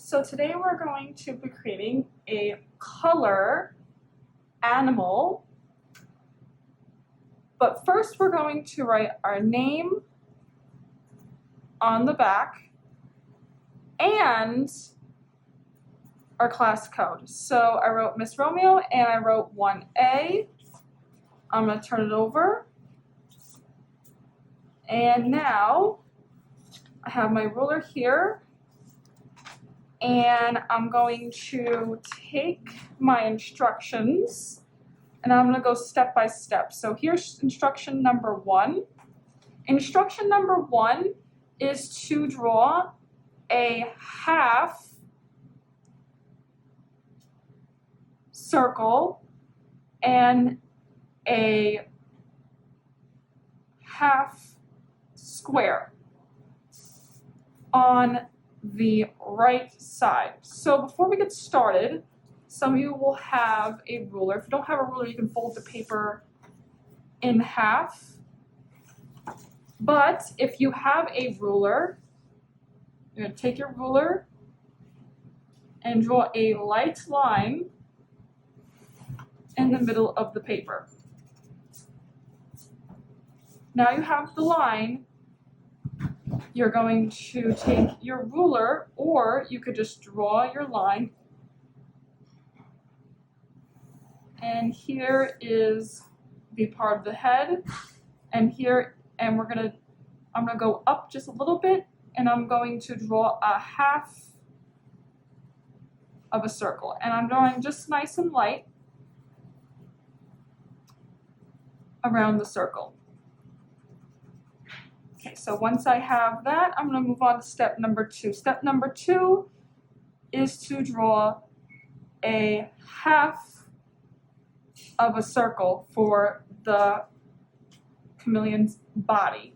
So today we're going to be creating a color animal, but first we're going to write our name on the back and our class code. So I wrote Miss Romeo and I wrote 1A. I'm going to turn it over. And now I have my ruler here. And I'm going to take my instructions and I'm going to go step by step. So here's instruction number 1. Instruction number 1 is to draw a half circle and a half square on the right side. So before we get started, some of you will have a ruler. If you don't have a ruler, you can fold the paper in half. But if you have a ruler, you're going to take your ruler and draw a light line in the middle of the paper. Now you have the line. You're going to take your ruler, or you could just draw your line. And here is the part of the head, and here, and I'm gonna go up just a little bit, and I'm going to draw a half of a circle. And I'm drawing just nice and light around the circle. Okay, so once I have that, I'm going to move on to step number 2. Step number 2 is to draw a half of a circle for the chameleon's body.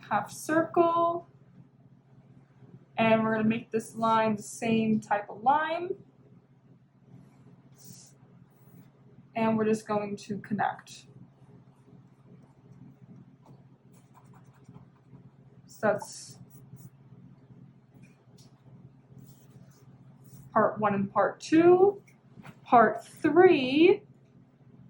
Half circle, and we're going to make this line the same type of line, and we're just going to connect. That's part 1 and part 2. Part 3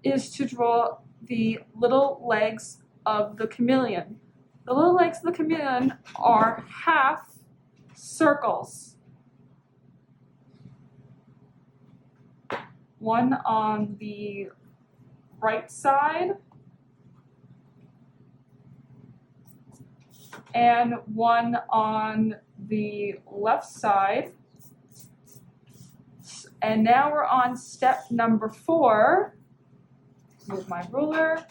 is to draw the little legs of the chameleon. The little legs of the chameleon are half circles. One on the right side and one on the left side. And now we're on step number 4, with my ruler,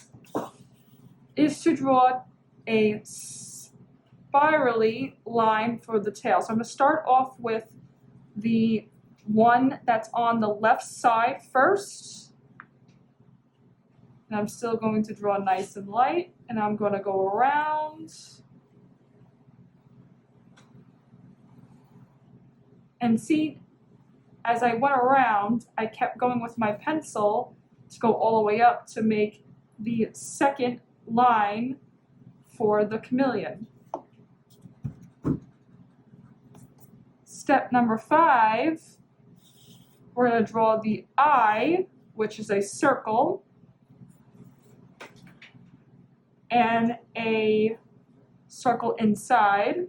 is to draw a spirally line for the tail. So I'm going to start off with the one that's on the left side first. And I'm still going to draw nice and light, and I'm going to go around. And see, as I went around, I kept going with my pencil to go all the way up to make the second line for the chameleon. Step number 5, we're going to draw the eye, which is a circle, and a circle inside.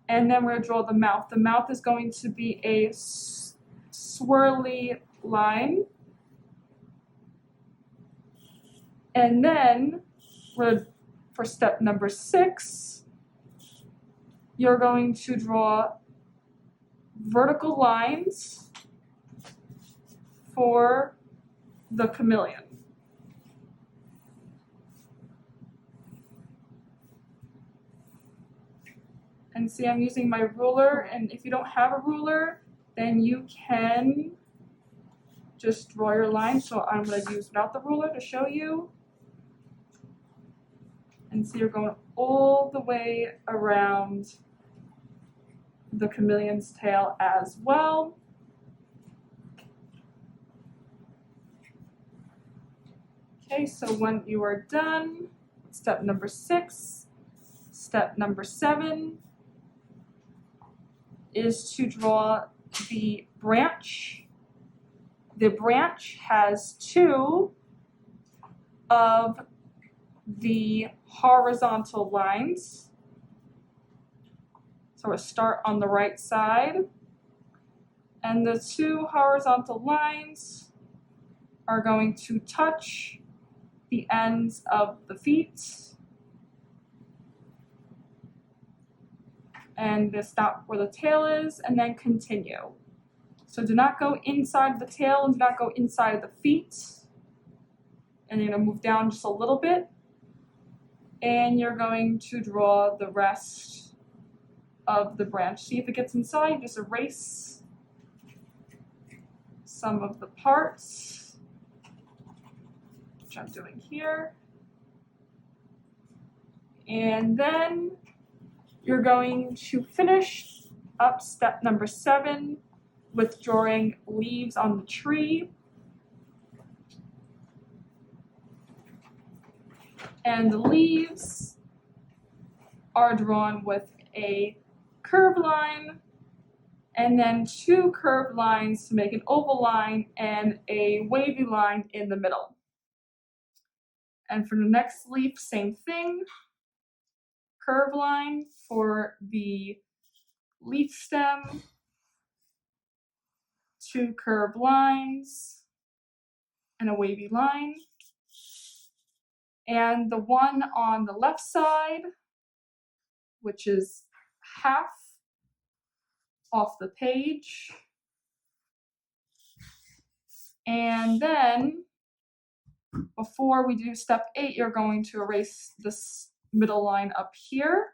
And then we're going to draw the mouth. The mouth is going to be a swirly line. And then for step number 6, you're going to draw vertical lines for the chameleon. And see, I'm using my ruler, and if you don't have a ruler, then you can just draw your line. So I'm going to use without the ruler to show you. And see, you're going all the way around the chameleon's tail as well. Okay, so when you are done, step number 6, step number 7, is to draw the branch. The branch has two of the horizontal lines. So we'll start on the right side. And the two horizontal lines are going to touch the ends of the feet. And they stop where the tail is and then continue. So do not go inside the tail and do not go inside the feet. And you're going to move down just a little bit. And you're going to draw the rest of the branch. See if it gets inside, just erase some of the parts, which I'm doing here. And then you're going to finish up step number 7 with drawing leaves on the tree. And the leaves are drawn with a curved line and then 2 curved lines to make an oval line and a wavy line in the middle. And for the next leaf, same thing. Curved line for the leaf stem, 2 curved lines, and a wavy line. And the one on the left side, which is half off the page. And then, before we do step 8, you're going to erase this middle line up here.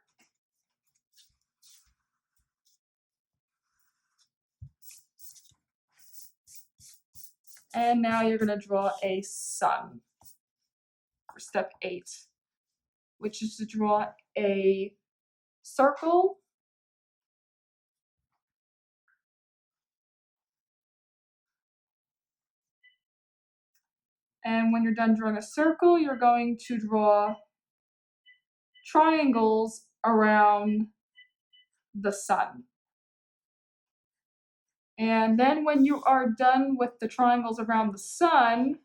And now you're going to draw a sun for step 8, which is to draw a circle. And when you're done drawing a circle, you're going to draw triangles around the sun. And then when you are done with the triangles around the sun,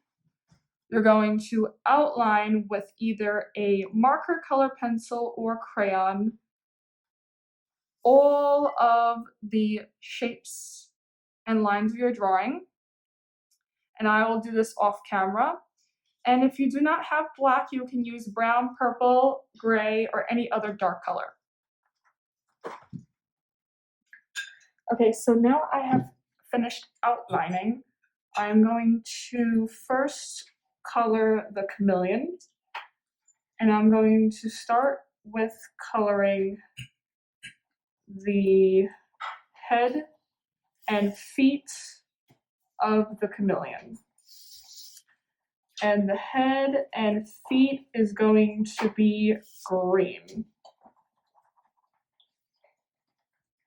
you're going to outline with either a marker, color pencil, or crayon all of the shapes and lines of your drawing. And I will do this off camera. And if you do not have black, you can use brown, purple, gray, or any other dark color. Okay, so now I have finished outlining. I'm going to first color the chameleon. And I'm going to start with coloring the head and feet of the chameleon. And the head and feet is going to be green.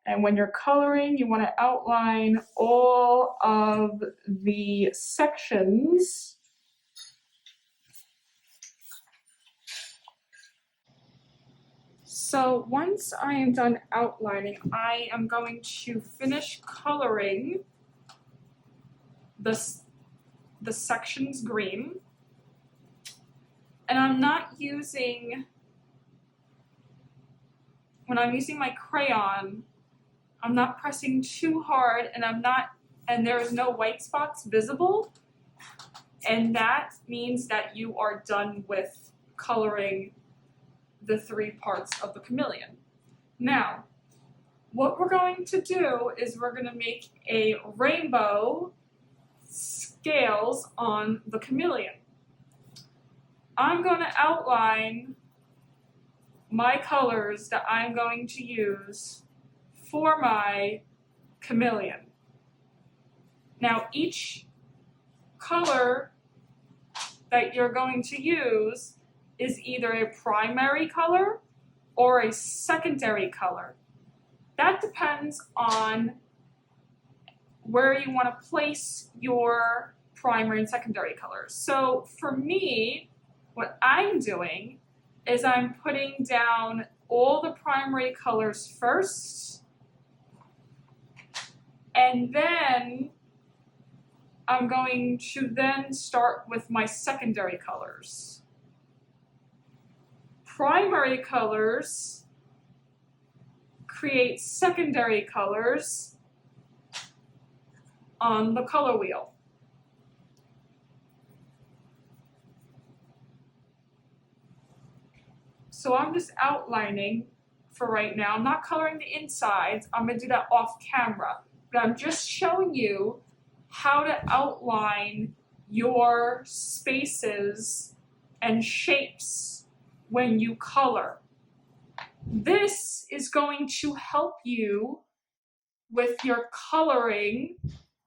And when you're coloring, you want to outline all of the sections. So once I am done outlining, I am going to finish coloring the sections green. And I'm not using, when I'm using my crayon, I'm not pressing too hard, and there is no white spots visible. And that means that you are done with coloring the 3 parts of the chameleon. Now, what we're going to do is we're going to make a rainbow scales on the chameleon. I'm going to outline my colors that I'm going to use for my chameleon. Now, each color that you're going to use is either a primary color or a secondary color. That depends on where you want to place your primary and secondary colors. So for me, what I'm doing is I'm putting down all the primary colors first, And then I'm going to then start with my secondary colors. Primary colors create secondary colors on the color wheel. So I'm just outlining for right now. I'm not coloring the insides. I'm going to do that off camera. But I'm just showing you how to outline your spaces and shapes when you color. This is going to help you with your coloring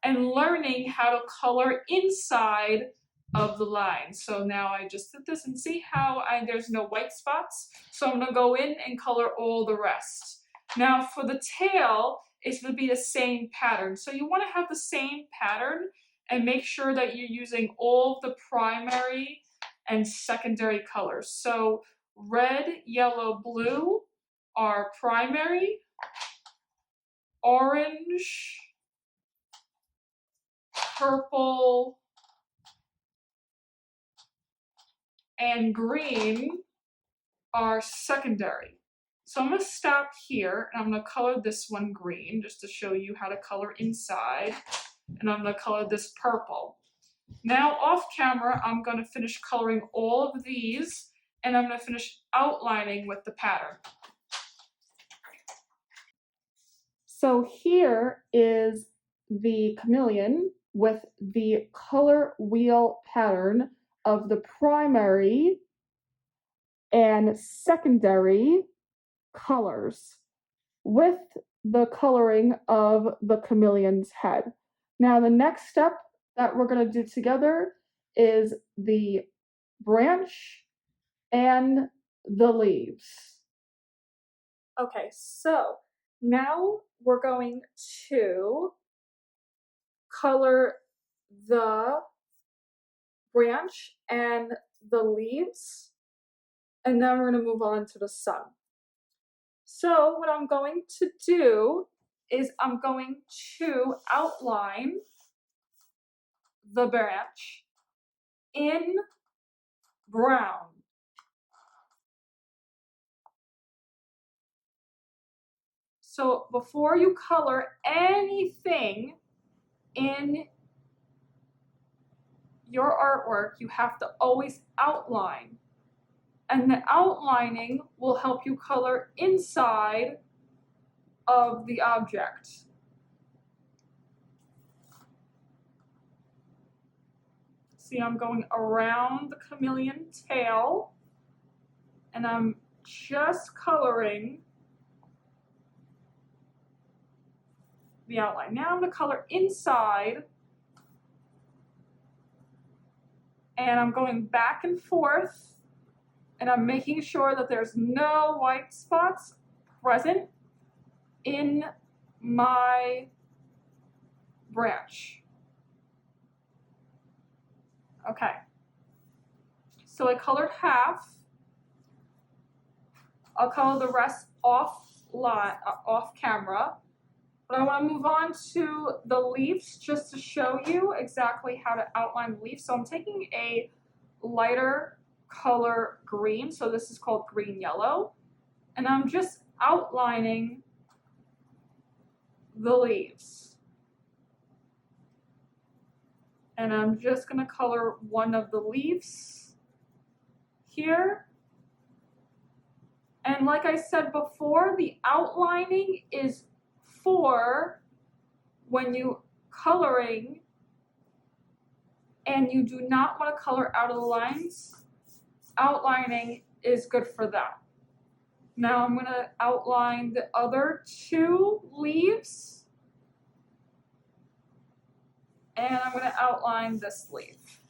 and learning how to color inside of the line. So now I just did this and see how there's no white spots. So I'm gonna go in and color all the rest. Now for the tail, it's gonna be the same pattern. So you wanna have the same pattern and make sure that you're using all the primary and secondary colors. So red, yellow, blue are primary, orange, purple, and green are secondary. So I'm going to stop here and I'm going to color this one green just to show you how to color inside. And I'm going to color this purple. Now off camera, I'm going to finish coloring all of these and I'm going to finish outlining with the pattern. So here is the chameleon with the color wheel pattern of the primary and secondary colors with the coloring of the chameleon's head. Now the next step that we're going to do together is the branch and the leaves. Okay, so now we're going to color the branch and the leaves, and then we're going to move on to the sun. So what I'm going to do is I'm going to outline the branch in brown. So before you color anything in your artwork, you have to always outline. And the outlining will help you color inside of the object. See, I'm going around the chameleon tail and I'm just coloring the outline. Now I'm going to color inside and I'm going back and forth and I'm making sure that there's no white spots present in my branch. Okay, so I colored half. I'll color the rest off camera. But I want to move on to the leaves just to show you exactly how to outline the leaves. So I'm taking a lighter color green, so this is called green yellow, and I'm just outlining the leaves. And I'm just going to color one of the leaves here. And like I said before, the outlining is for when you coloring and you do not want to color out of the lines. Outlining is good for that. Now I'm going to outline the other two leaves and I'm going to outline this leaf.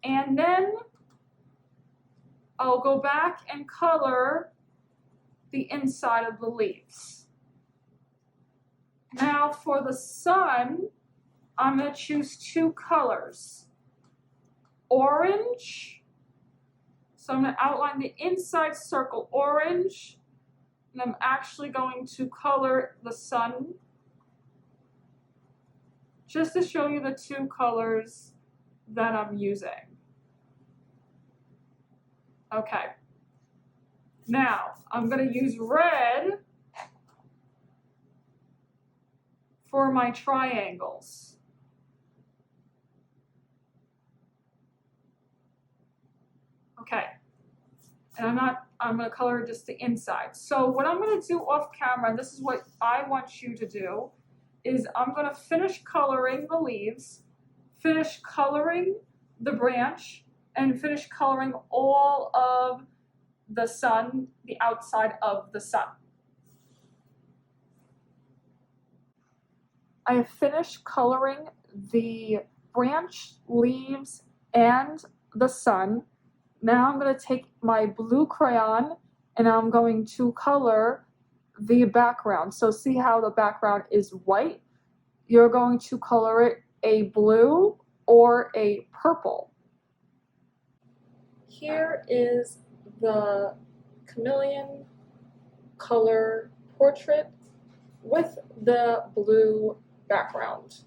And then I'll go back and color the inside of the leaves. Now for the sun, I'm going to choose two colors. Orange, so I'm going to outline the inside circle orange, and I'm actually going to color the sun just to show you the two colors that I'm using. Okay. Now, I'm going to use red for my triangles. Okay. And I'm going to color just the inside. So what I'm going to do off camera, and this is what I want you to do, is I'm going to finish coloring the leaves, finish coloring the branch, and finish coloring all of the sun, the outside of the sun. I have finished coloring the branch, leaves, and the sun. Now I'm going to take my blue crayon and I'm going to color the background. So see how the background is white? You're going to color it a blue or a purple. Here is the Chameleon color portrait with the blue background.